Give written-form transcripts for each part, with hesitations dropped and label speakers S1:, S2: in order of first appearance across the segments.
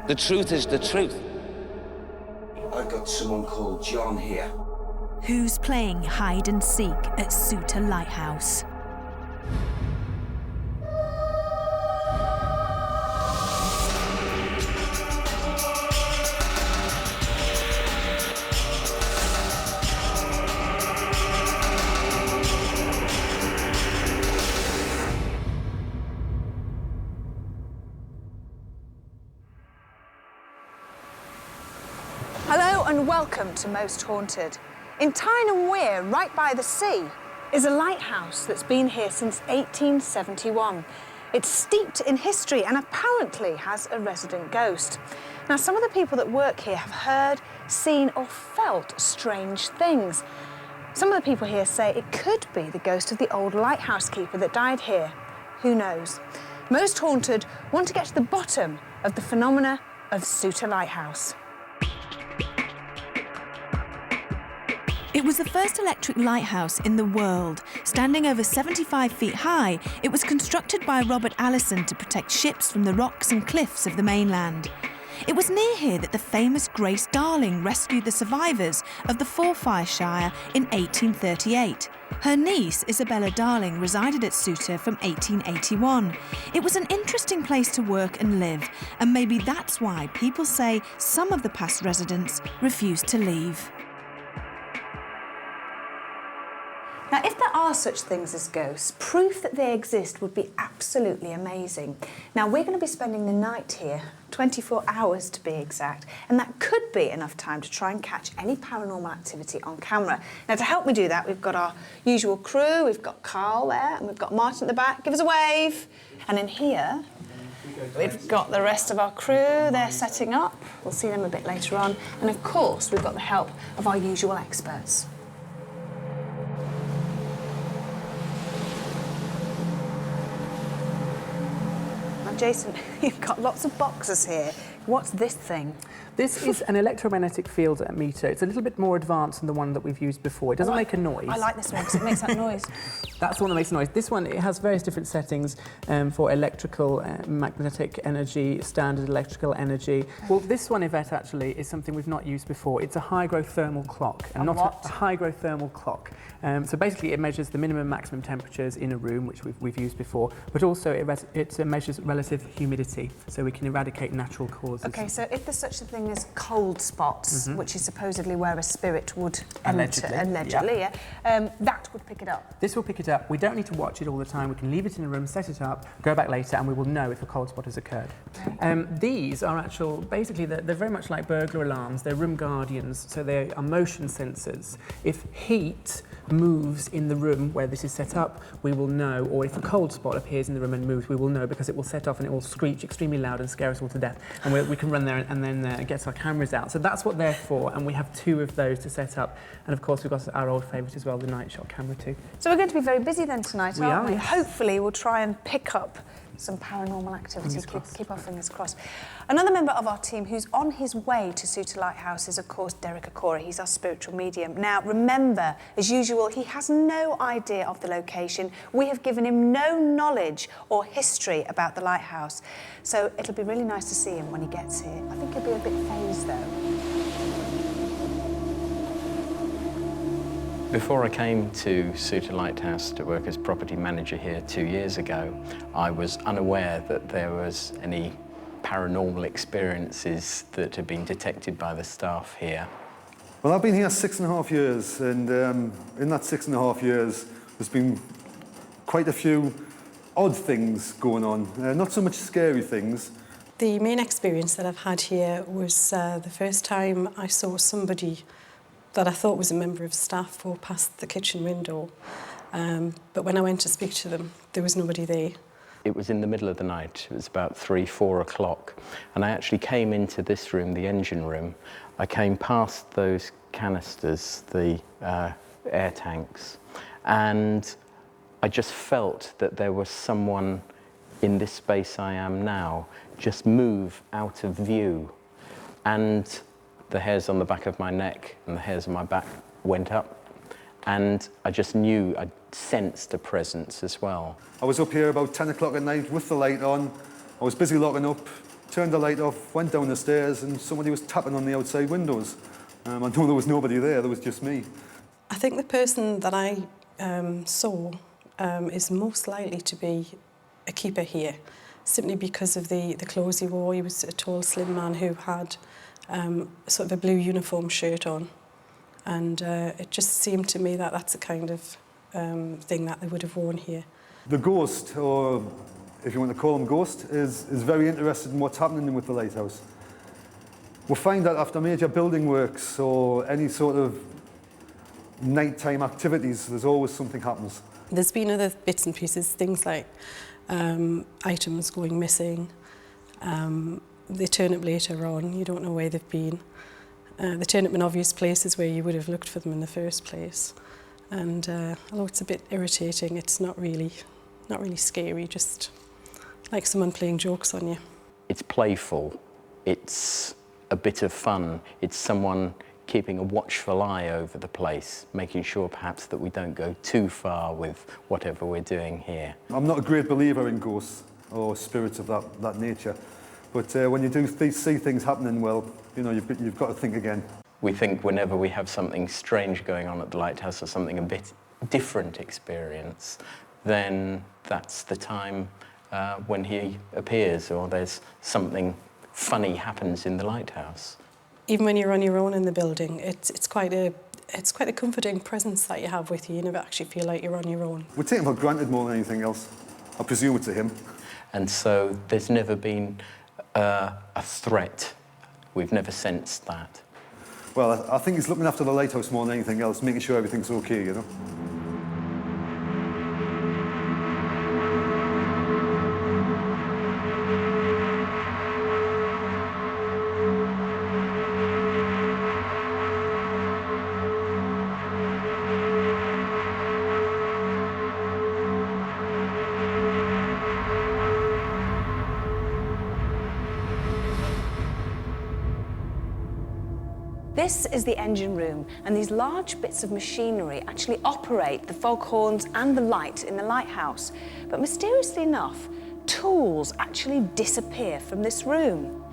S1: The truth is the truth.
S2: I've got someone called John here.
S3: Who's playing hide and seek at Souter Lighthouse?
S4: Hello and welcome to Most Haunted. In Tyne and Wear, right by the sea, is a lighthouse that's been here since 1871. It's steeped in history and apparently has a resident ghost. Now, some of the people that work here have heard, seen or felt strange things. Some of the people here say it could be the ghost of the old lighthouse keeper that died here. Who knows? Most Haunted want to get to the bottom of the phenomena of Souter Lighthouse.
S3: It was the first electric lighthouse in the world. Standing over 75 feet high, it was constructed by Robert Allison to protect ships from the rocks and cliffs of the mainland. It was near here that the famous Grace Darling rescued the survivors of the Forfarshire in 1838. Her niece, Isabella Darling, resided at Souter from 1881. It was an interesting place to work and live, and maybe that's why people say some of the past residents refused to leave.
S4: Now, if there are such things as ghosts, proof that they exist would be absolutely amazing. Now, we're going to be spending the night here, 24 hours to be exact, and that could be enough time to try and catch any paranormal activity on camera. Now, to help me do that, we've got our usual crew. We've got Carl there, and we've got Martin at the back. Give us a wave. And in here, we've got the rest of our crew. They're setting up. We'll see them a bit later on. And, of course, we've got the help of our usual experts. Jason, you've got lots of boxes here. What's this thing?
S5: This is an electromagnetic field meter. It's a little bit more advanced than the one that we've used before. It doesn't make a noise.
S4: I like this one because it makes that noise.
S5: That's the one that makes a noise. This one, it has various different settings for electrical, magnetic energy, standard electrical energy. Well, this one, Yvette, actually is something we've not used before. It's a high-growth thermal clock. And not a high-growth thermal clock. So basically, it measures the minimum and maximum temperatures in a room, which we've used before, but also it measures relative humidity, so we can eradicate natural causes.
S4: OK, so if there's such a thing as cold spots, which is supposedly where a spirit would enter, allegedly, that would pick it up?
S5: This will pick it up. We don't need to watch it all the time. We can leave it in a room, set it up, go back later, and we will know if a cold spot has occurred. These are basically, they're very much like burglar alarms. They're room guardians, so they are motion sensors. If heat moves in the room where this is set up, we will know, or if a cold spot appears in the room and moves, we will know, because it will set off and it will screech extremely loud and scare us all to death. And we can run there and then get our cameras out. So that's what they're for, and we have 2 of those to set up. And of course, we've got our old favourite as well, the night shot camera too.
S4: So we're going to be very busy then tonight, aren't we? Hopefully we'll try and pick up some paranormal activity. Keep our fingers crossed. Another member of our team who's on his way to Souter Lighthouse is, of course, Derek Okora. He's our spiritual medium. Now, remember, as usual, he has no idea of the location. We have given him no knowledge or history about the lighthouse. So it'll be really nice to see him when he gets here. I think he'll be a bit phased, though.
S6: Before I came to Souter Lighthouse to work as property manager here 2 years ago, I was unaware that there was any paranormal experiences that had been detected by the staff here.
S7: Well, I've been here 6.5 years, and in that 6.5 years, there's been quite a few odd things going on, not so much scary things.
S8: The main experience that I've had here was the first time I saw somebody that I thought was a member of staff walk past the kitchen window. But when I went to speak to them, there was nobody there.
S6: It was in the middle of the night. It was about 3-4 o'clock. And I actually came into this room, the engine room. I came past those canisters, the air tanks, and I just felt that there was someone in this space I am now just move out of view. And the hairs on the back of my neck and the hairs on my back went up. And I just knew, I sensed a presence as well.
S7: I was up here about 10 o'clock at night with the light on. I was busy locking up, turned the light off, went down the stairs, and somebody was tapping on the outside windows. I know there was nobody there was just me.
S8: I think the person that I saw is most likely to be a keeper here, simply because of the clothes he wore. He was a tall, slim man who had sort of a blue uniform shirt on, and it just seemed to me that that's the kind of thing that they would have worn here.
S7: The ghost, or if you want to call him ghost, is very interested in what's happening with the lighthouse. We'll find that after major building works or any sort of nighttime activities, there's always something happens.
S8: There's been other bits and pieces, things like items going missing. They turn up later on, you don't know where they've been. They turn up in obvious places where you would have looked for them in the first place. And although it's a bit irritating, it's not really scary, just like someone playing jokes on you.
S6: It's playful, it's a bit of fun, it's someone keeping a watchful eye over the place, making sure perhaps that we don't go too far with whatever we're doing here.
S7: I'm not a great believer in ghosts or spirits of that nature, but when you do see things happening, well, you know, you've got to think again.
S6: We think whenever we have something strange going on at the lighthouse or something a bit different experience, then that's the time when he appears, or there's something funny happens in the lighthouse.
S8: Even when you're on your own in the building, it's quite a comforting presence that you have with you. You never actually feel like you're on your own.
S7: We take him for granted more than anything else. I presume it's to him.
S6: And so there's never been a threat. We've never sensed that.
S7: Well, I think he's looking after the lighthouse more than anything else, making sure everything's okay, you know.
S4: This is the engine room, and these large bits of machinery actually operate the foghorns and the light in the lighthouse. But mysteriously enough, tools actually disappear from this room.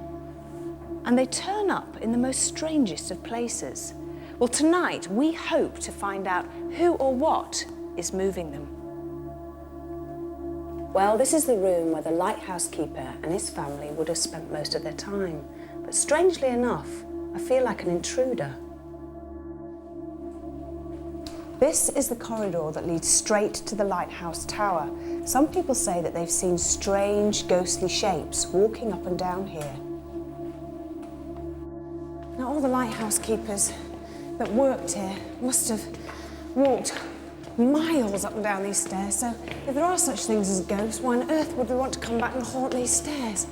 S4: And they turn up in the most strangest of places. Well, tonight we hope to find out who or what is moving them. Well, this is the room where the lighthouse keeper and his family would have spent most of their time. But strangely enough, I feel like an intruder. This is the corridor that leads straight to the lighthouse tower. Some people say that they've seen strange, ghostly shapes walking up and down here. Now, all the lighthouse keepers that worked here must have walked miles up and down these stairs, so if there are such things as ghosts, why on earth would we want to come back and haunt these stairs?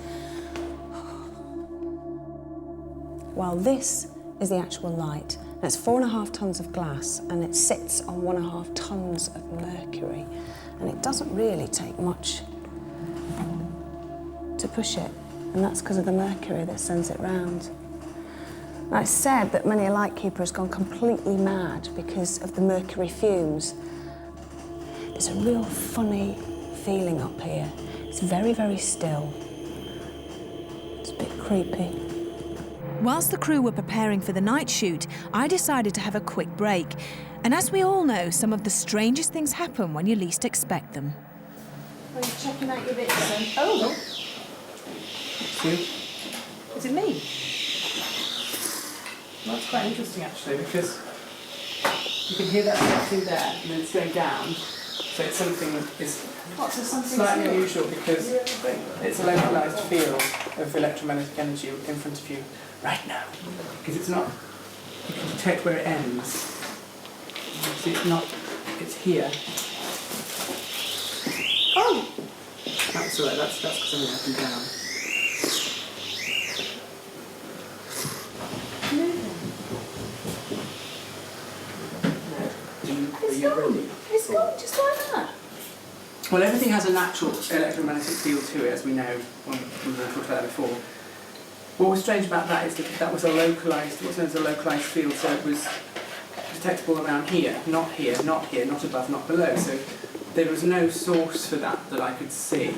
S4: Well, this is the actual light. And it's 4.5 tons of glass, and it sits on 1.5 tons of mercury. And it doesn't really take much to push it, and that's because of the mercury that sends it round. Now, it's said that many a lightkeeper has gone completely mad because of the mercury fumes. There's a real funny feeling up here. It's very, very still. It's a bit creepy.
S3: Whilst the crew were preparing for the night shoot, I decided to have a quick break. And as we all know, some of the strangest things happen when you least expect them.
S4: Are you checking out your bits then? Oh! Is it me?
S5: Well, that's quite interesting actually, because you can hear that through there and then it's going down. So it's something that is slightly unusual because it's a localised field of electromagnetic energy in front of you right now. Because it's not, you can detect where it ends. See, it's here.
S4: Oh!
S5: That's all right, that's because I'm up and down.
S4: It's gone just like that.
S5: Well, everything has a natural electromagnetic field to it, as we know when we talked about that before. What was strange about that is that that was a localised, what's known as a localised field, so it was detectable around here, not here, not here, not above, not below. So there was no source for that I could see.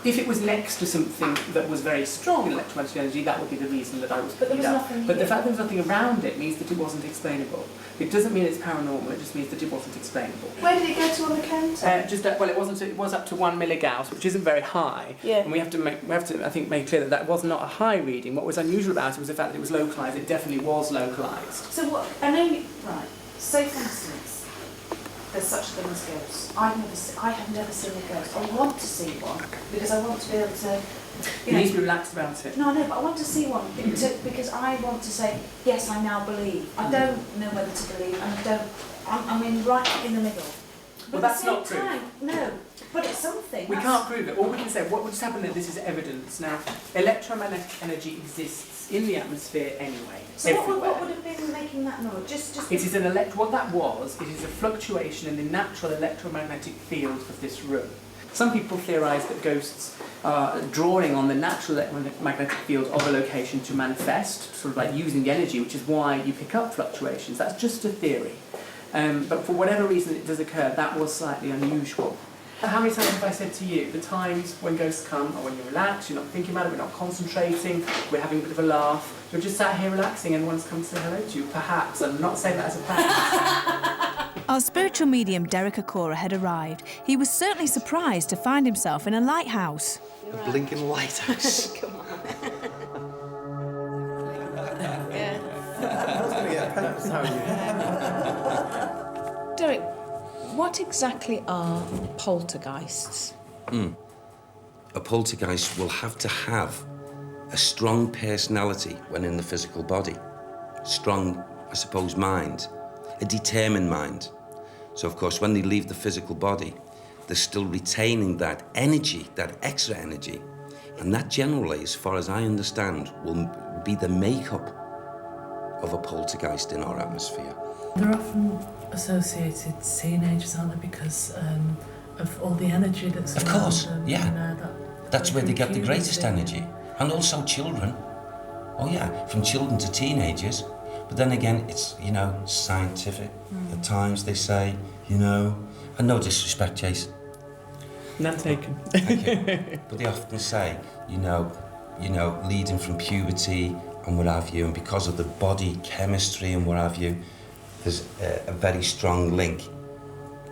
S5: If it was next to something that was very strong in electromagnetic energy, that would be the reason that I was
S4: But there
S5: picking
S4: was
S5: it up.
S4: nothing
S5: But the
S4: here.
S5: fact there was nothing around it means that it wasn't explainable. It doesn't mean it's paranormal, it just means that it wasn't explainable.
S4: Where did it go to on the counter?
S5: Well, it was up to 1 milligauss, which isn't very high.
S4: Yeah.
S5: And we have to, I think, make clear that that was not a high reading. What was unusual about it was the fact that it was localised. It definitely was localised.
S4: So what? I know you. Right. Say for instance, there's such a thing as ghosts. I have never seen a ghost. I want to see one because I want to be able to.
S5: You need to be relaxed about it.
S4: No, I know, but I want to see one because I want to say yes. I now believe. I don't know whether to believe, and I don't. I'm in right in the middle. But
S5: Well,
S4: at
S5: that's
S4: the same
S5: not true.
S4: time, no, but it's something.
S5: We
S4: That's-
S5: can't prove it. All we can say, what would just happen is this is evidence. Now, electromagnetic energy exists in the atmosphere anyway,
S4: So
S5: everywhere.
S4: what would have been making that noise? Just.
S5: It is an what that was, it is a fluctuation in the natural electromagnetic field of this room. Some people theorise that ghosts are drawing on the natural electromagnetic field of a location to manifest, sort of like using the energy, which is why you pick up fluctuations. That's just a theory. But for whatever reason it does occur, that was slightly unusual. How many times have I said to you, the times when ghosts come are when you're relaxed, you're not thinking about it, we're not concentrating, we're having a bit of a laugh, you're just sat here relaxing and one's come to say hello to you. Perhaps, I'm not saying that as a practice.
S3: Our spiritual medium Derek Akora had arrived. He was certainly surprised to find himself in a lighthouse.
S2: A blinking lighthouse.
S4: Come on. Derek, what exactly are poltergeists?
S2: A poltergeist will have to have a strong personality when in the physical body. Strong, I suppose, mind. A determined mind. So, of course, when they leave the physical body, they're still retaining that energy, that extra energy. And that generally, as far as I understand, will be the makeup of a poltergeist in our atmosphere.
S1: They're often associated teenagers, aren't they, because of all the energy that's
S2: Of
S1: around
S2: course,
S1: them,
S2: yeah.
S1: you know,
S2: That's where they get the
S1: puberty.
S2: greatest energy. And also children. Oh yeah, from children to teenagers. But then again, it's, you know, scientific. At times they say, you know, and no disrespect, Jason.
S5: None taken.
S2: Thank you. But they often say, you know, leading from puberty and what have you, and because of the body chemistry and what have you, there's a very strong link.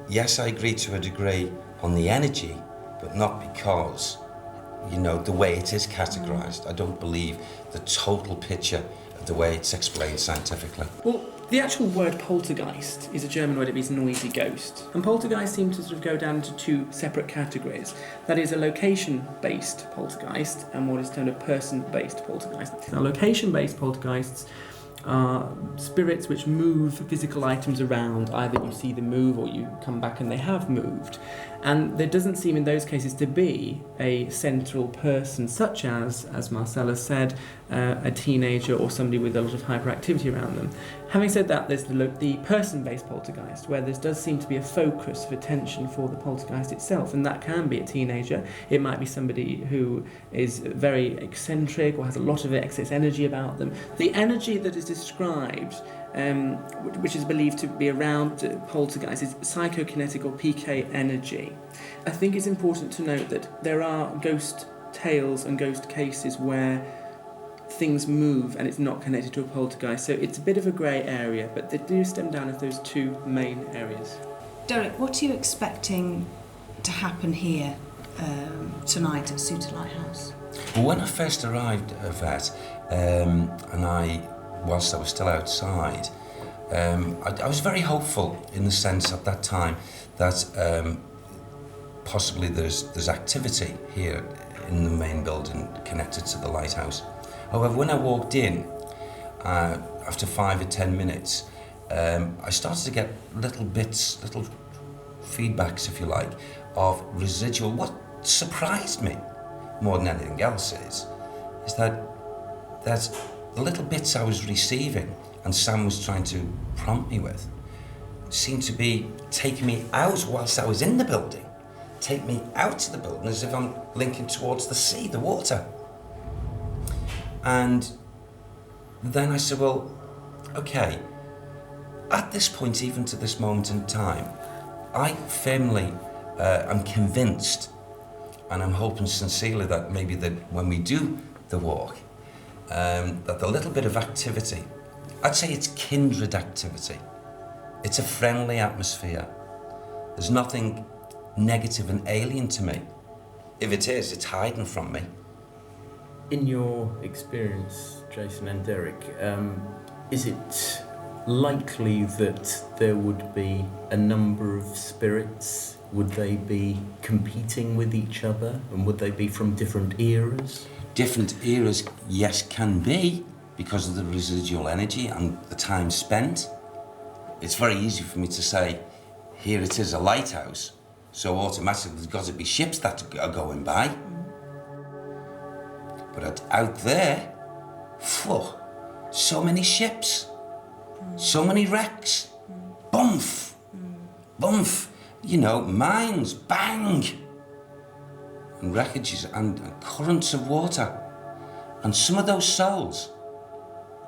S2: Yes, I agree to a degree on the energy, but not because, you know, the way it is categorised. I don't believe the total picture of the way it's explained scientifically.
S5: Well, the actual word poltergeist is a German word. It means noisy ghost. And poltergeist seems to sort of go down into two separate categories. That is a location-based poltergeist and what is termed a person-based poltergeist. Now, location-based poltergeists are spirits which move physical items around. Either you see them move or you come back and they have moved. And there doesn't seem in those cases to be a central person, such as Marcella said, a teenager or somebody with a lot of hyperactivity around them. Having said that, there's the person-based poltergeist, where there does seem to be a focus of attention for the poltergeist itself, and that can be a teenager. It might be somebody who is very eccentric or has a lot of excess energy about them. The energy that is described, which is believed to be around poltergeist, is psychokinetic or PK energy. I think it's important to note that there are ghost tales and ghost cases where things move and it's not connected to a poltergeist, so it's a bit of a grey area, but they do stem down as those two main areas.
S4: Derek, what are you expecting to happen here tonight at Souter Lighthouse?
S2: Well, when I first arrived, Yvette, whilst I was still outside, I was very hopeful in the sense at that time that possibly there's activity here in the main building connected to the lighthouse. However, when I walked in, after 5 or 10 minutes, I started to get little bits, little feedbacks, if you like, of residual. What surprised me more than anything else is that the little bits I was receiving and Sam was trying to prompt me with seemed to be taking me out whilst I was in the building, take me out to the building as if I'm linking towards the sea, the water. And then I said, well, okay, at this point, even to this moment in time, I firmly am convinced And I'm hoping sincerely that maybe that when we do the walk, that the little bit of activity, I'd say it's kindred activity. It's a friendly atmosphere. There's nothing negative and alien to me. If it is, it's hiding from me.
S9: In your experience, Jason and Derek, is it likely that there would be a number of spirits? Would they be competing with each other, and would they be from different eras?
S2: Different eras, yes, can be, because of the residual energy and the time spent. It's very easy for me to say, here it is, a lighthouse, so automatically there's got to be ships that are going by. But out there, phew, so many ships, so many wrecks, bump, bump, you know, mines, bang, and wreckages and currents of water. And some of those souls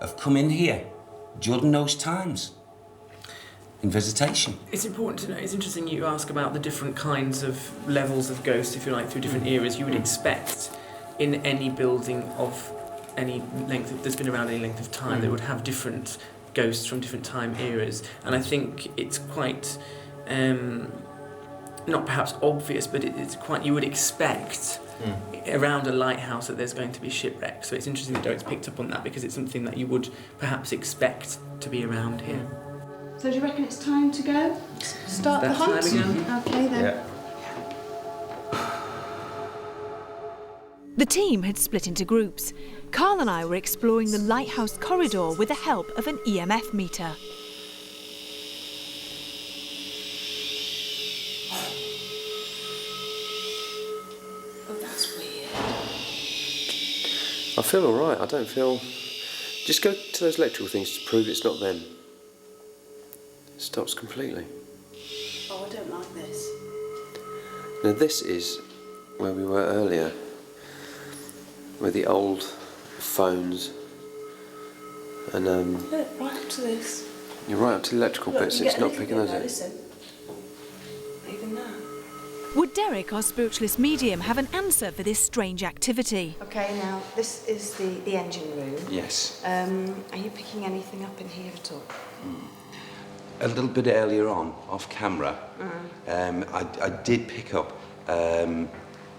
S2: have come in here during those times in visitation.
S5: It's important to know, it's interesting you ask about the different kinds of levels of ghosts, if you like, through different eras. You would expect in any building of any length, that's been around any length of time, that would have different ghosts from different time eras. And I think it's quite, not perhaps obvious, but it's quite, you would expect around a lighthouse that there's going to be shipwrecks. So it's interesting that Derek's picked up on that, because it's something that you would perhaps expect to be around here.
S4: So do you reckon it's time to go? Start the hunt? Okay then.
S2: Yeah.
S3: The team had split into groups. Carl and I were exploring the lighthouse corridor with the help of an EMF meter.
S4: Oh, that's weird.
S10: I feel all right. I don't feel... Just go to those electrical things to prove it's not them. It stops completely.
S4: Oh, I don't like this.
S10: Now this is where we were earlier, where the old phones and
S4: Look, right up to this.
S10: you're right up to the electrical
S4: Look,
S10: bits.
S4: you
S10: It's
S4: get a
S10: not
S4: little
S10: picking
S4: bit
S10: those
S4: there,
S10: up.
S4: listen. Even that.
S3: Would Derek, our spiritualist medium, have an answer for this strange activity?
S4: Okay, now this is the engine room.
S2: Yes.
S4: Are you picking anything up in here at all?
S2: A little bit earlier on, off camera, I did pick up a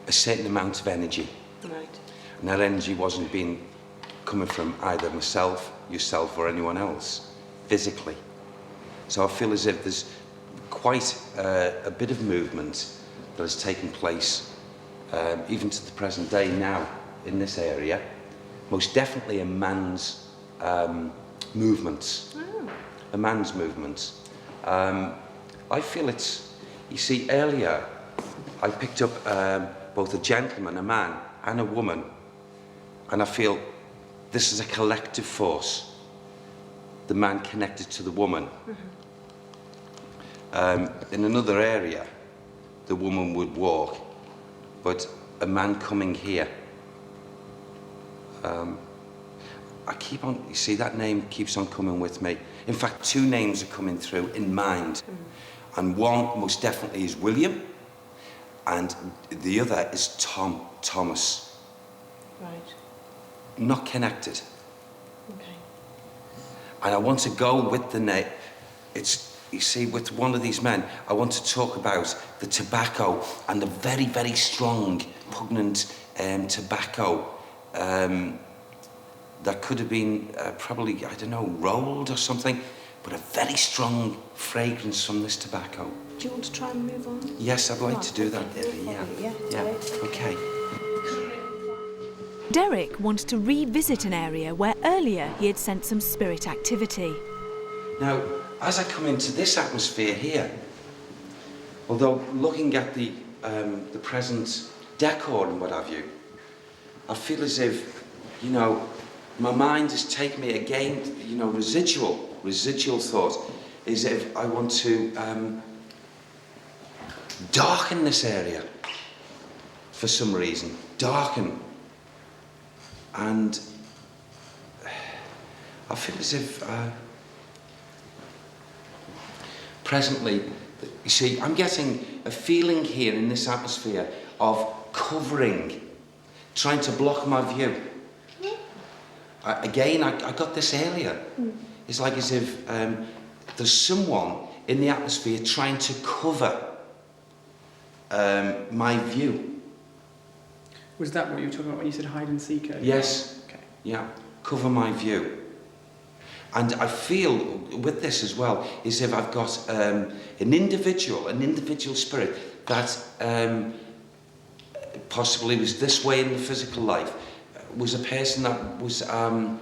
S2: certain amount of energy.
S4: Right.
S2: And that energy wasn't coming from either myself, yourself, or anyone else, physically. So I feel as if there's quite a bit of movement that has taken place, even to the present day now, in this area. Most definitely a man's movements. A man's movements. I feel it's, you see, earlier I picked up both a gentleman, a man, and a woman, and I feel this is a collective force. The man connected to the woman. In another area, the woman would walk, but a man coming here. I keep on, you see, that name keeps on coming with me. In fact, two names are coming through in mind. And one most definitely is William, and the other is Thomas.
S4: Right.
S2: Not connected.
S4: Okay.
S2: And I want to go with the name. It's, you see, with one of these men, I want to talk about the tobacco and the very, very strong, pungent tobacco that could have been probably, I don't know, rolled or something, but a very strong fragrance from this tobacco.
S4: Do you want to try and move on?
S2: Yes, I'd like to do that.
S4: Yeah.
S2: Okay.
S3: Derek wanted to revisit an area where earlier he had sensed some spirit activity.
S2: Now, as I come into this atmosphere here, although looking at the present decor and what have you, I feel as if, you know, my mind is taking me again, you know, residual thought, is if I want to darken this area for some reason, darken. And I feel as if presently You see, I'm getting a feeling here in this atmosphere of covering, trying to block my view. I got this earlier. It's like as if there's someone in the atmosphere trying to cover my view.
S5: Was that what you were talking about when you said hide and seek earlier?
S2: Yes.
S5: Okay.
S2: Yeah, cover my view. And I feel with this as well, is if I've got an individual spirit that possibly was this way in the physical life, was a person that was, I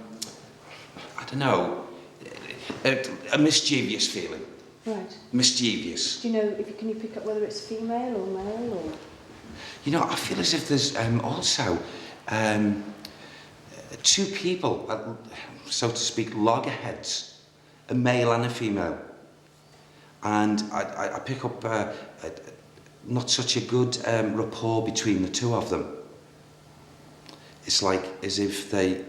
S2: don't know, a mischievous feeling.
S11: Right.
S2: Mischievous.
S11: Do you know, can you pick up whether it's female or male or?
S2: You know, I feel as if there's also two people, so to speak, loggerheads, a male and a female. And I pick up not such a good rapport between the two of them. It's like as if they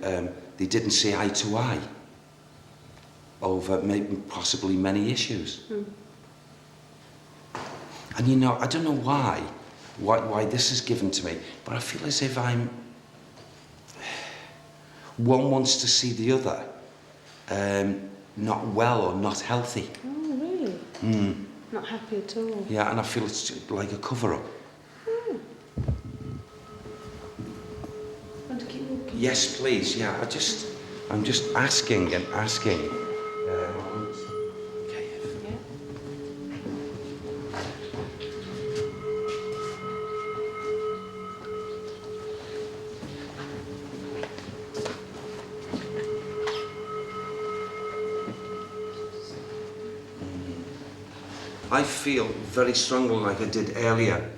S2: didn't see eye to eye over maybe possibly many issues. And you know, I don't know why this is given to me, but I feel as if one wants to see the other not well or not healthy.
S11: Oh, really? Not happy at all?
S2: Yeah, and I feel it's like a cover-up.
S11: Want to keep walking?
S2: Yes, please, yeah, I'm just asking and asking. Okay.
S11: Yeah.
S2: I feel very strongly, like I did earlier,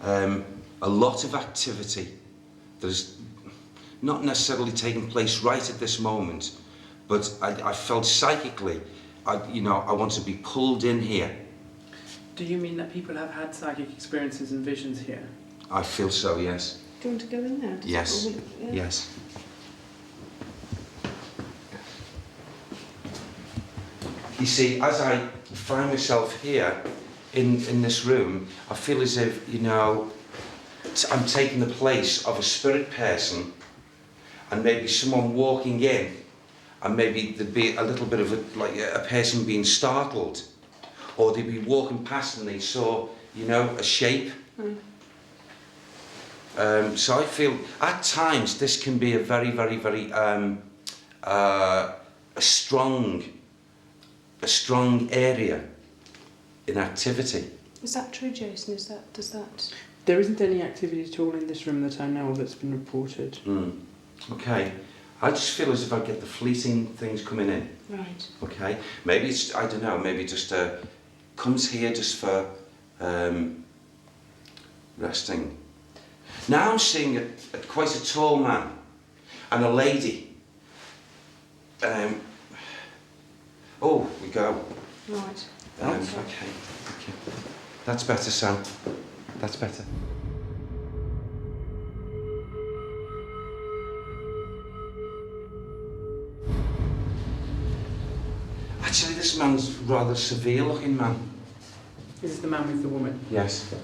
S2: a lot of activity that is not necessarily taking place right at this moment, but I felt psychically, I want to be pulled in here.
S5: Do you mean that people have had psychic experiences and visions here?
S2: I feel so, yes.
S11: Do you want to go in there?
S2: Yes,
S11: Yeah.
S2: yes. You see, as I find myself here in this room, I feel as if, I'm taking the place of a spirit person, and maybe someone walking in, and maybe there'd be a little bit of a person being startled, or they'd be walking past and they saw, a shape. So I feel at times this can be a very, very, very a strong area in activity.
S11: Is that true, Jason? Does that?
S5: There isn't any activity at all in this room that I know of that's been reported.
S2: Okay. I just feel as if I get the fleeting things coming in.
S11: Right.
S2: Okay. Maybe it's, I don't know, maybe just comes here just for resting. Now I'm seeing quite a tall man and a lady. Oh, we go.
S11: Right.
S2: Okay. That's better, Sam. That's better. Actually, this man's rather severe-looking man.
S5: Is this the man with the woman?
S2: Yes.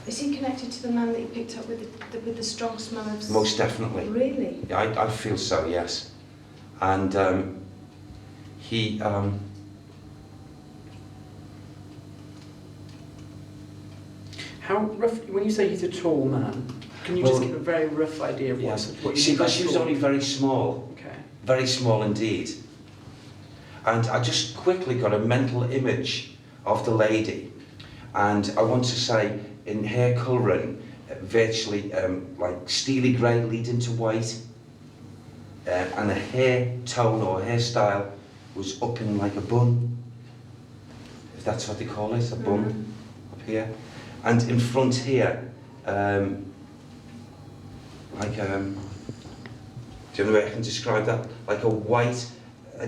S11: Is he connected to the man that you picked up with the strong smell of?
S2: Most definitely.
S11: Really?
S2: Yeah, I feel so, yes. And he...
S5: How rough, when you say he's a tall man, can you just give a very rough idea of what you
S2: see,
S5: mean by
S2: because she was
S5: tall?
S2: only very small.
S5: Okay.
S2: Very small indeed. And I just quickly got a mental image of the lady. And I want to say, in hair colouring, virtually like steely grey leading to white. And the hair tone or hairstyle was up in like a bun. If that's what they call it, a bun up here. And in front here, do you know way I can describe that? Like a white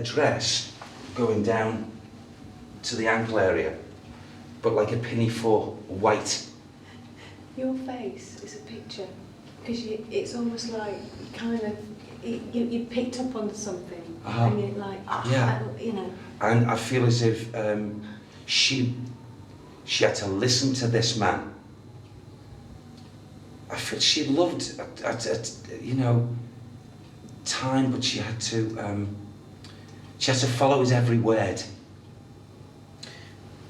S2: dress going down to the ankle area, but like a pinafore, white.
S11: Your face is a picture, because it's almost like you picked up on something, and you're like,
S2: yeah.
S11: you know.
S2: And I feel as if she She had to listen to this man. I feel she loved, you know, time, but she had to follow his every word.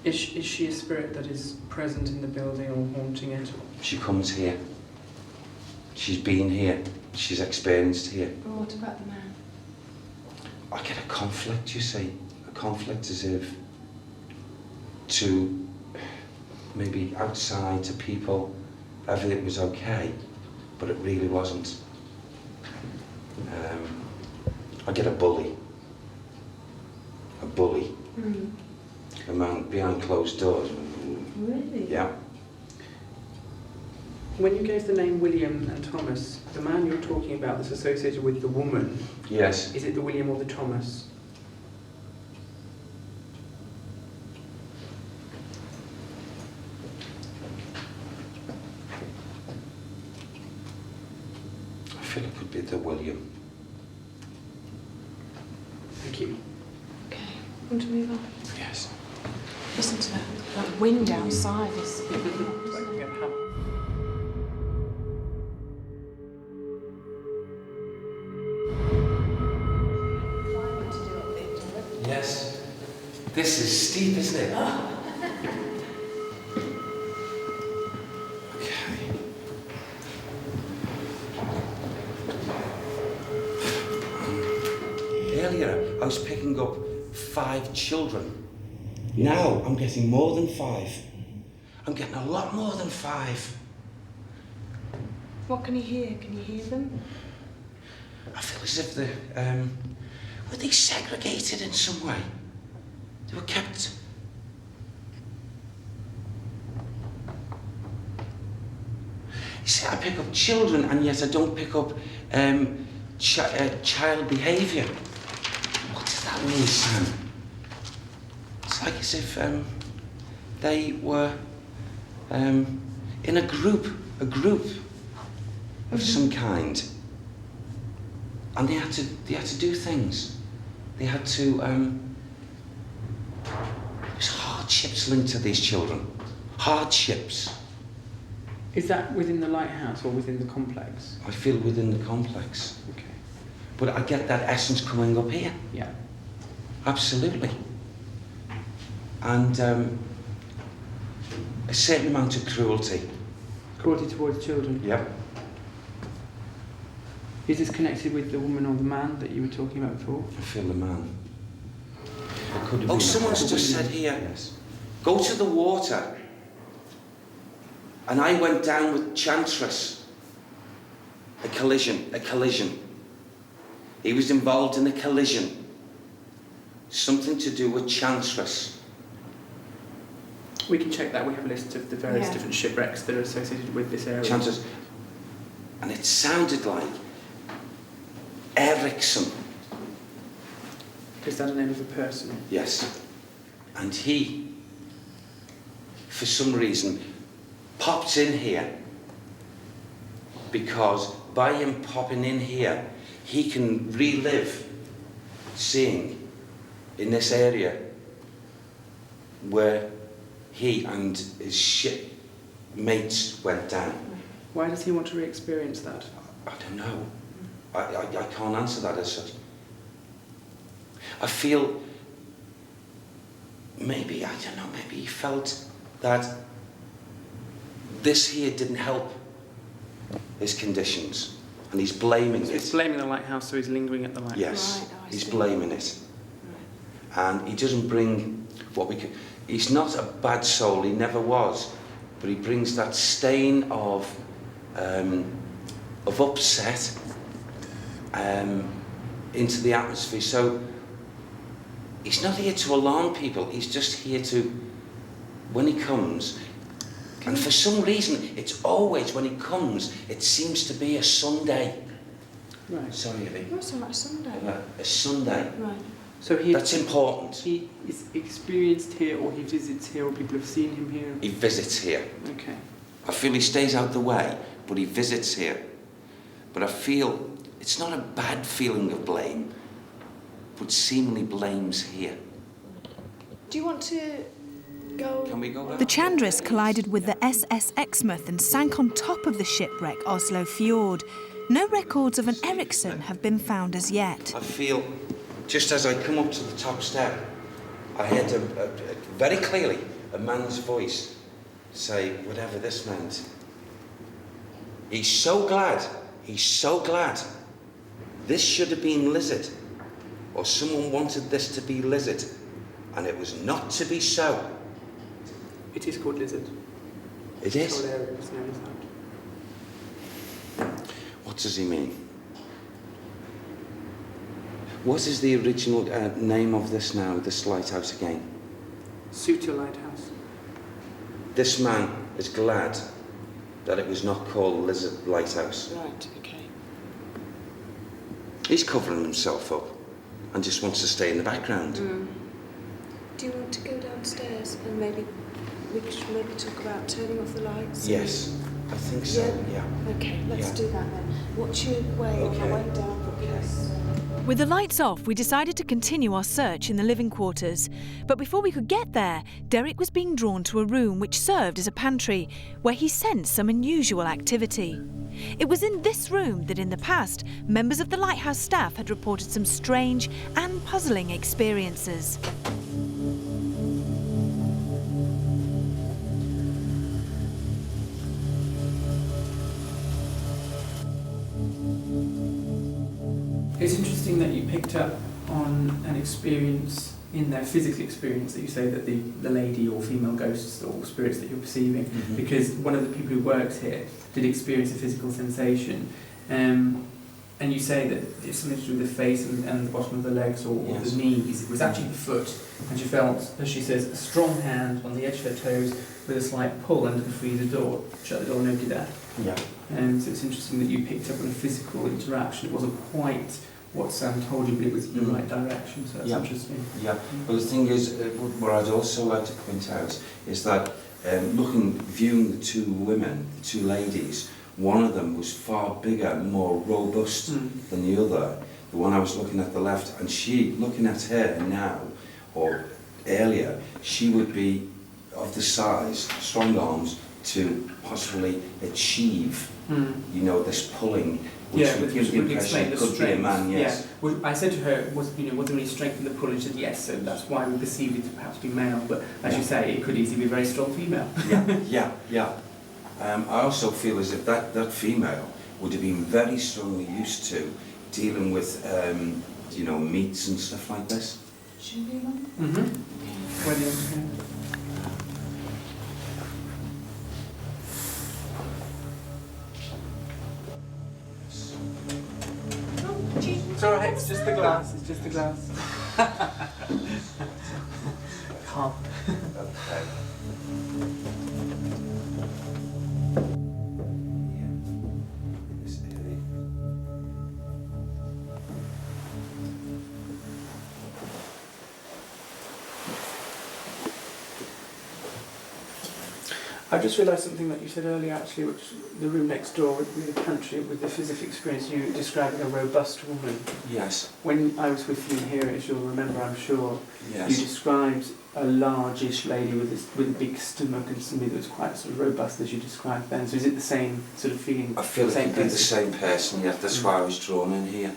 S5: Is she a spirit that is present in the building or haunting it?
S2: She comes here. She's been here. She's experienced here.
S11: Well, what about the man?
S2: I get a conflict, you see. A conflict as if to maybe outside to people, everything was okay, but it really wasn't. I get a bully. A bully.
S11: Mm.
S2: A man behind closed doors.
S11: Really?
S2: Yeah.
S5: When you gave the name William and Thomas, the man you're talking about that's associated with the woman,
S2: Yes.
S5: is it the William or the Thomas?
S2: I feel it could be the William.
S5: Thank you.
S11: Okay, want to move on?
S2: Yes.
S11: Listen to that wind outside. Is
S2: Yes. This is steep, isn't it? Okay. Earlier, I was picking up 5 children. Now, I'm getting more than 5. I'm getting a lot more than 5.
S11: What can you hear? Can you hear them?
S2: I feel as if were they segregated in some way? They were kept. You see, I pick up children, and yet I don't pick up child behaviour. What does that mean, Sam? It's like as if they were in a group of some kind, and they had to do things. They had to. There's hardships linked to these children. Hardships.
S5: Is that within the lighthouse or within the complex?
S2: I feel within the complex.
S5: Okay.
S2: But I get that essence coming up here.
S5: Yeah.
S2: Absolutely. And a certain amount of cruelty.
S5: Cruelty towards children?
S2: Yep.
S5: Is this connected with the woman or the man that you were talking about before?
S2: I feel the man.
S5: It could have
S2: Oh,
S5: been
S2: someone's just said here, go to the water. And I went down with Chantress. A collision. He was involved in a collision. Something to do with Chantress.
S5: We can check that. We have a list of the various different shipwrecks that are associated with this area.
S2: Chantress. And it sounded like Ericsson.
S5: Is that the name of a person?
S2: Yes. And he, for some reason, pops in here because by him popping in here, he can relive seeing in this area where he and his shipmates went down.
S5: Why does he want to re-experience that?
S2: I don't know. I can't answer that as such. I feel maybe, I don't know, maybe he felt that this here didn't help his conditions, and he's blaming it.
S5: He's blaming the lighthouse, so he's lingering at the lighthouse.
S2: Yes,
S11: Right, oh, I
S2: he's
S11: see.
S2: blaming it. And he doesn't bring what we could. He's not a bad soul, he never was, but he brings that stain of upset into the atmosphere. So he's not here to alarm people, he's just here to, when he comes, and for some reason, it's always when he comes, it seems to be a Sunday.
S5: Right.
S2: Sorry, Evie.
S11: Not so much Sunday.
S2: A Sunday.
S11: Right.
S5: So
S2: That's important.
S5: He is experienced here, or he visits here, or people have seen him here?
S2: He visits here.
S5: Okay.
S2: I feel he stays out the way, but he visits here. But I feel it's not a bad feeling of blame, but seemingly blames here.
S11: Do you want to go.
S2: Can we go back?
S3: The Chandris collided with the SS Exmouth and sank on top of the shipwreck Oslo Fjord. No records of an Ericsson have been found as yet.
S2: I feel, just as I come up to the top step, I heard very clearly a man's voice say, whatever this meant. He's so glad. This should have been Lizard, or someone wanted this to be Lizard, and it was not to be so.
S5: It is called Lizard.
S2: It is?
S5: It's called area, it's known as that.
S2: What does he mean? What is the original name of this now, this lighthouse again?
S5: Souter Lighthouse.
S2: This man is glad that it was not called Lizard Lighthouse.
S11: Right, okay.
S2: He's covering himself up and just wants to stay in the background.
S11: Do you want to go downstairs and maybe we should maybe talk about turning off the lights?
S2: Yes, I think so, yeah.
S11: Okay, let's
S2: Yeah.
S11: do that then. What's your way on the way down? Because
S3: With the lights off, we decided to continue our search in the living quarters. But before we could get there, Derek was being drawn to a room which served as a pantry, where he sensed some unusual activity. It was in this room that in the past, members of the lighthouse staff had reported some strange and puzzling experiences.
S5: It's interesting that you picked up on an experience in their physical experience that you say that the lady or female ghosts or spirits that you're perceiving, because one of the people who works here did experience a physical sensation. And you say that it's something to do with the face and the bottom of the legs or
S2: Yes.
S5: the knees. It was actually the foot. And she felt, as she says, a strong hand on the edge of her toes with a slight pull under the freezer door. Shut the door, nobody there.
S2: Yeah.
S5: So it's interesting that you picked up on a physical interaction. It wasn't quite what Sam told you, but it was in the right direction, so that's interesting.
S2: Yeah, but the thing is, what I'd also like to point out is that viewing the two women, the two ladies, one of them was far bigger and more robust than the other. The one I was looking at the left, and she, looking at her now, or earlier, she would be of the size, strong arms, to possibly achieve, this pulling, which would give the impression it could be a man, yes.
S5: Yeah. Well, I said to her, was there any strength in the pull? And she said yes, so that's why we perceived it to perhaps be male, but as you say, it could easily be a very strong female.
S2: Yeah. I also feel as if that female would have been very strongly used to dealing with, meats and stuff like this.
S11: should we be one?
S5: Where do you want to go? It's alright, it's just the glass, Calm.
S2: Okay. This area.
S5: I just realised something that you said earlier, actually, which the room next door with the pantry, with the physical experience, you describing a robust woman.
S2: Yes.
S5: When I was with you here, as you'll remember, I'm sure,
S2: Yes.
S5: you described a largish lady with a big stomach and somebody that was quite sort of robust, as you described then. So is it the same sort of feeling?
S2: I feel it could be the same person, yeah. That's why I was drawn in here.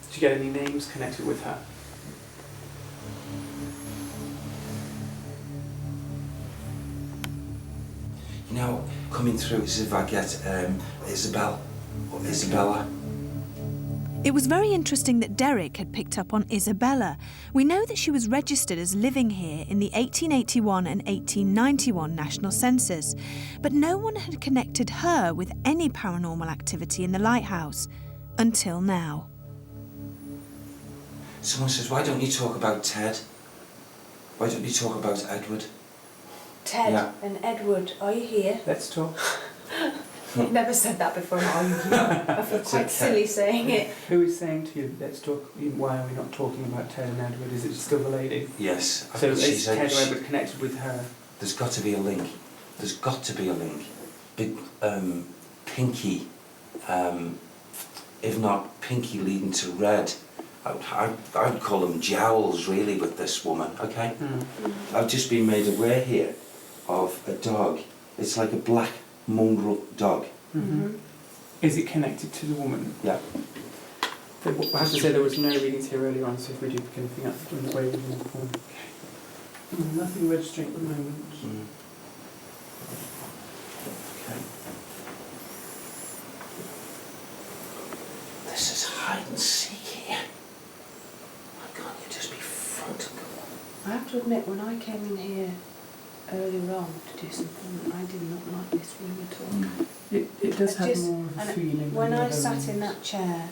S5: Did you get any names connected with her?
S2: Coming through as if I get Isabel or Isabella.
S3: It was very interesting that Derek had picked up on Isabella. We know that she was registered as living here in the 1881 and 1891 national census, but no one had connected her with any paranormal activity in the lighthouse until now.
S2: Someone says, why don't you talk about Ted? Why don't you talk about Edward?
S11: Ted and Edward, are you here?
S5: Let's talk.
S11: I've never said that before, are you here? I feel quite silly saying it.
S5: Who is saying to you, let's talk, why are we not talking about Ted and Edward? Is it still the lady?
S2: Yes.
S5: So is Ted or Edward connected with her?
S2: There's got to be a link. There's got to be a link. Big, pinky, if not pinky leading to red, I would call them jowls, really, with this woman, okay? I've just been made aware here of a dog. It's like a black mongrel dog.
S5: Is it connected to the woman?
S2: Yeah.
S5: I have to say there was no readings here earlier on, so if we do pick anything up in the way we move forward. Nothing registering at the moment.
S2: Okay. This is hide and seek here. Why can't you just be front and go?
S11: I have to admit, when I came in here earlier on to do something, I did not like this room at all.
S5: It does have more of a
S11: and
S5: feeling.
S11: When
S5: than
S11: I
S5: the
S11: sat
S5: other
S11: in
S5: rooms.
S11: that chair,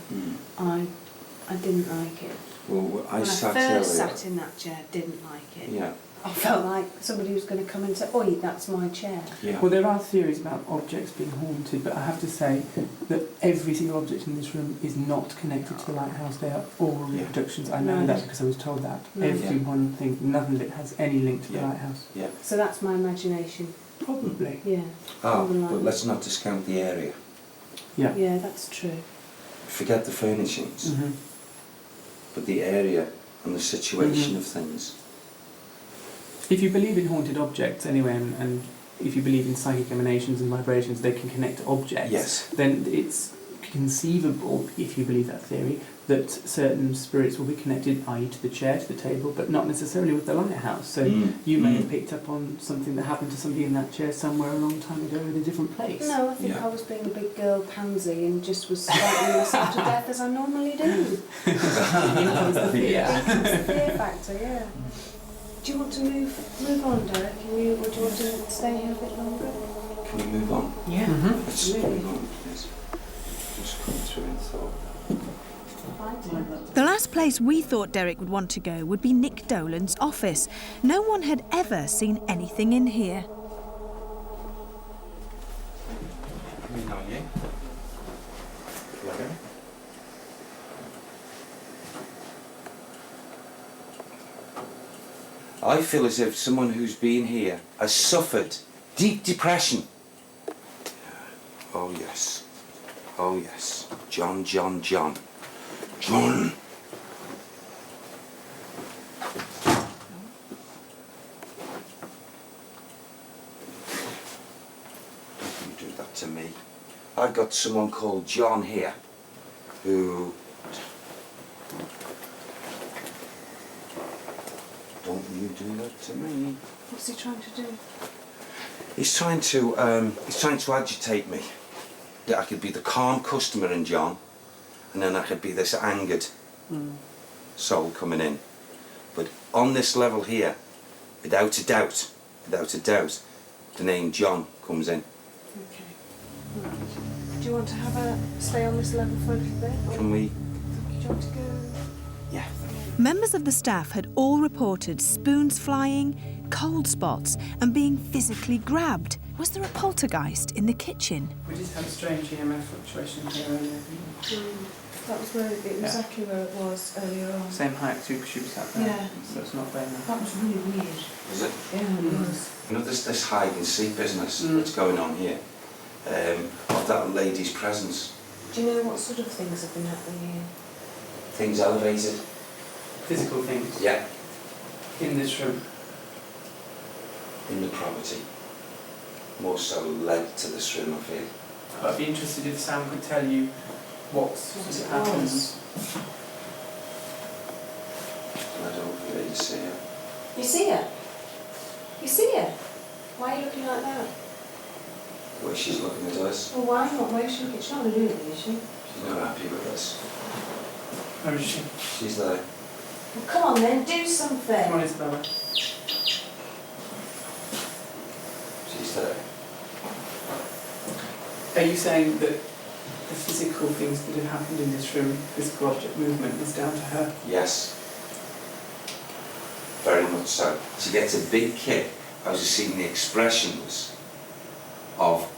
S11: I didn't like it.
S2: Well, I
S11: When
S2: sat
S11: I
S2: earlier.
S11: first sat in that chair, didn't like it.
S2: Yeah.
S11: I felt like somebody was going to come and say, "Oi, that's my chair."
S2: Yeah.
S5: Well, there are theories about objects being haunted, but I have to say that every single object in this room is not connected to the lighthouse. They are all reproductions. I know
S11: Right.
S5: that because I was told that.
S11: Right.
S5: Every one thing, nothing that has any link to the lighthouse.
S2: Yeah.
S11: So that's my imagination.
S5: Probably.
S11: Yeah.
S2: Ah,
S11: Something like
S2: but
S11: that.
S2: let's not discount the area.
S5: Yeah.
S11: Yeah, that's true.
S2: Forget the furnishings,
S5: Mm-hmm.
S2: but the area and the situation of things.
S5: If you believe in haunted objects anyway, and if you believe in psychic emanations and vibrations, they can connect to objects,
S2: Yes.
S5: then it's conceivable, if you believe that theory, that certain spirits will be connected, i.e. to the chair, to the table, but not necessarily with the lighthouse. So you may have picked up on something that happened to somebody in that chair somewhere a long time ago in a different place.
S11: No, I think
S2: Yeah.
S11: I was being a big girl pansy and just was frightening myself to death as I normally do.
S5: Here comes the fear.
S11: That's the fear factor, yeah. Do you want to move on, Derek? Or do you want to stay here a bit longer?
S2: Can we move on?
S11: Yeah.
S2: Let's move on, please. Just come through and thought.
S3: The last place we thought Derek would want to go would be Nick Dolan's office. No one had ever seen anything in here.
S2: Lean on you. Clever. I feel as if someone who's been here has suffered deep depression. Oh yes. Oh yes. John, John, John. John. Don't you do that to me. I've got someone called John here who... Don't you do that to me.
S11: What's he trying to do?
S2: He's trying to agitate me. That I could be the calm customer in John, and then I could be this angered soul coming in. But on this level here, without a doubt, the name John comes in.
S11: Okay. Right. Do you want to stay on this level for a little bit? Or
S2: Can we?
S11: do you want to go?
S2: Yeah.
S3: Members of the staff had all reported spoons flying, cold spots, and being physically grabbed. Was there a poltergeist in the kitchen?
S5: We just had a strange EMF fluctuation here earlier.
S11: That was where exactly where it was earlier on.
S5: Same height, super shoots out there.
S11: Yeah.
S5: So it's not there now.
S11: That was really weird.
S2: Is it?
S11: Yeah, it was.
S2: You know, there's this hide and seek business that's going on here. Of that lady's presence.
S11: Do you know what sort of things have been happening here?
S2: Things elevated.
S5: Physical things.
S2: Yeah.
S5: In this room.
S2: In the property. More so led to this room, I feel.
S5: I'd be interested if Sam could tell you what happens.
S2: I don't really see her.
S11: You see her? You see her? Why are you looking like that?
S2: The way she's looking at us.
S11: Well, why not? Why is she looking? She's not going to do anything, is she?
S2: She's not happy with us.
S5: Where is she?
S2: She's there.
S11: Well, come on then, do something.
S5: Come on, Isabella.
S2: She's there.
S5: Are you saying that the physical things that have happened in this room, physical object movement, is down to her?
S2: Yes. Very much so. She gets a big kick out of seeing the expressions of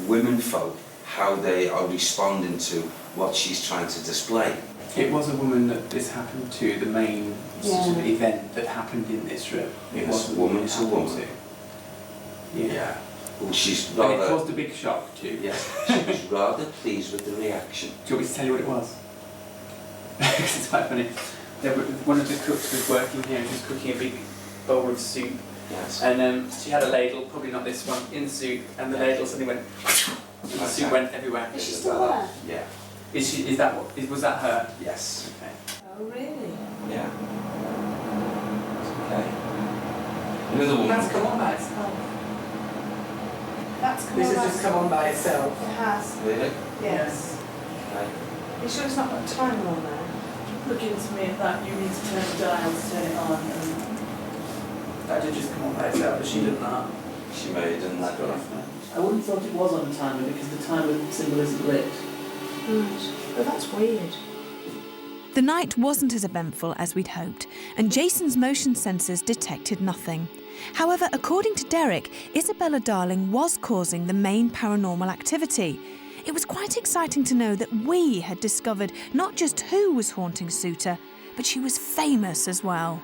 S2: women folk, how they are responding to what she's trying to display.
S5: It was a woman that this happened to, the main sort of event that happened in this room. It
S2: Yes,
S5: was a
S2: woman
S5: it
S2: to
S5: happened
S2: woman.
S5: Yeah.
S2: Well, she's
S5: And
S2: rather...
S5: it caused a big shock too.
S2: Yes, she was rather pleased with the reaction.
S5: Do you want me to tell you what it was? It's quite funny. One of the cooks was working here and she was cooking a big bowl of soup.
S2: Yes.
S5: And she had a ladle, probably not this one, in the soup, and the ladle suddenly went, and the soup went everywhere.
S11: Is she still there?
S2: Yeah.
S5: Was that her?
S2: Yes.
S5: Okay.
S11: Oh, really?
S2: Yeah. Okay. Another one.
S5: That's come on by itself.
S11: That's come
S5: This
S11: on
S5: has
S11: by
S5: just come on by itself.
S11: It has.
S2: Really?
S11: Yes.
S2: Okay.
S11: You sure it's not got a timer on there?
S1: Looking to me at that, you need to turn the dial to turn it on. And
S5: That did just come on by itself, but she did that.
S2: She may have done that.
S1: I wouldn't have thought it was on a timer because the timer symbol isn't lit.
S11: Right. But that's weird.
S3: The night wasn't as eventful as we'd hoped, and Jason's motion sensors detected nothing. However, according to Derek, Isabella Darling was causing the main paranormal activity. It was quite exciting to know that we had discovered not just who was haunting Souter, but she was famous as well.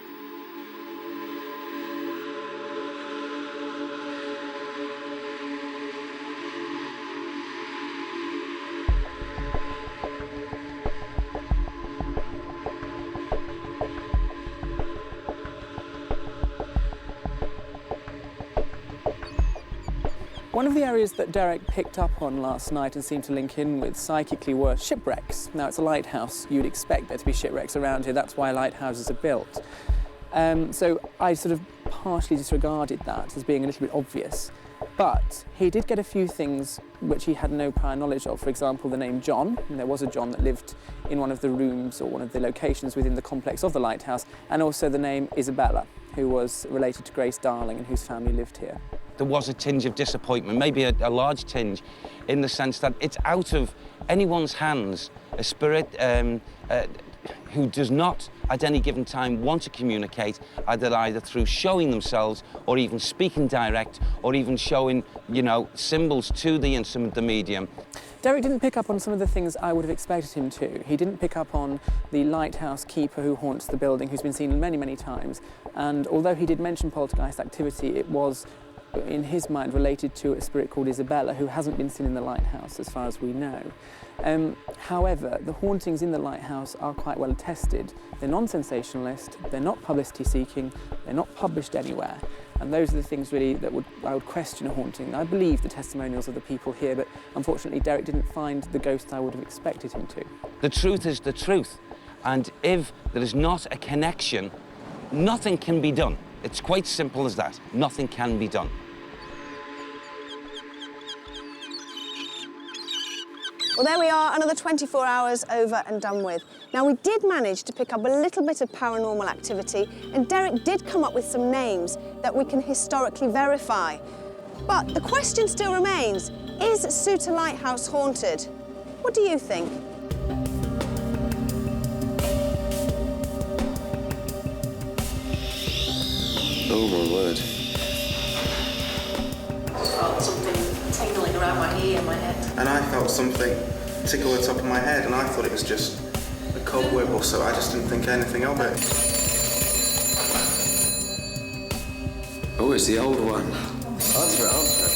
S5: One of the areas that Derek picked up on last night and seemed to link in with psychically were shipwrecks. Now, it's a lighthouse. You'd expect there to be shipwrecks around here. That's why lighthouses are built. So I sort of partially disregarded that as being a little bit obvious. But he did get a few things which he had no prior knowledge of. For example, the name John. And there was a John that lived in one of the rooms or one of the locations within the complex of the lighthouse. And also the name Isabella, who was related to Grace Darling and whose family lived here.
S2: There was a tinge of disappointment, maybe a large tinge, in the sense that it's out of anyone's hands, a spirit who does not, at any given time, want to communicate, either through showing themselves or even speaking direct or even showing, symbols to the instrument, the medium.
S5: Derek didn't pick up on some of the things I would have expected him to. He didn't pick up on the lighthouse keeper who haunts the building, who's been seen many, many times. And although he did mention poltergeist activity, it was, in his mind, related to a spirit called Isabella, who hasn't been seen in the lighthouse, as far as we know. However, the hauntings in the lighthouse are quite well attested. They're non-sensationalist, they're not publicity-seeking, they're not published anywhere. And those are the things really that I would question a haunting. I believe the testimonials of the people here, but unfortunately Derek didn't find the ghost I would have expected him to.
S2: The truth is the truth, and if there is not a connection, nothing can be done. It's quite simple as that. Nothing can be done.
S4: Well, there we are, another 24 hours over and done with. Now, we did manage to pick up a little bit of paranormal activity, and Derek did come up with some names that we can historically verify. But the question still remains, is Souter Lighthouse haunted? What do you think?
S10: Oh my word.
S12: I felt something tingling around my ear and my head.
S13: And I felt something tickle the top of my head, and I thought it was just a cobweb or so. I just didn't think anything of it.
S10: Oh, it's the old one. Answer it, answer it.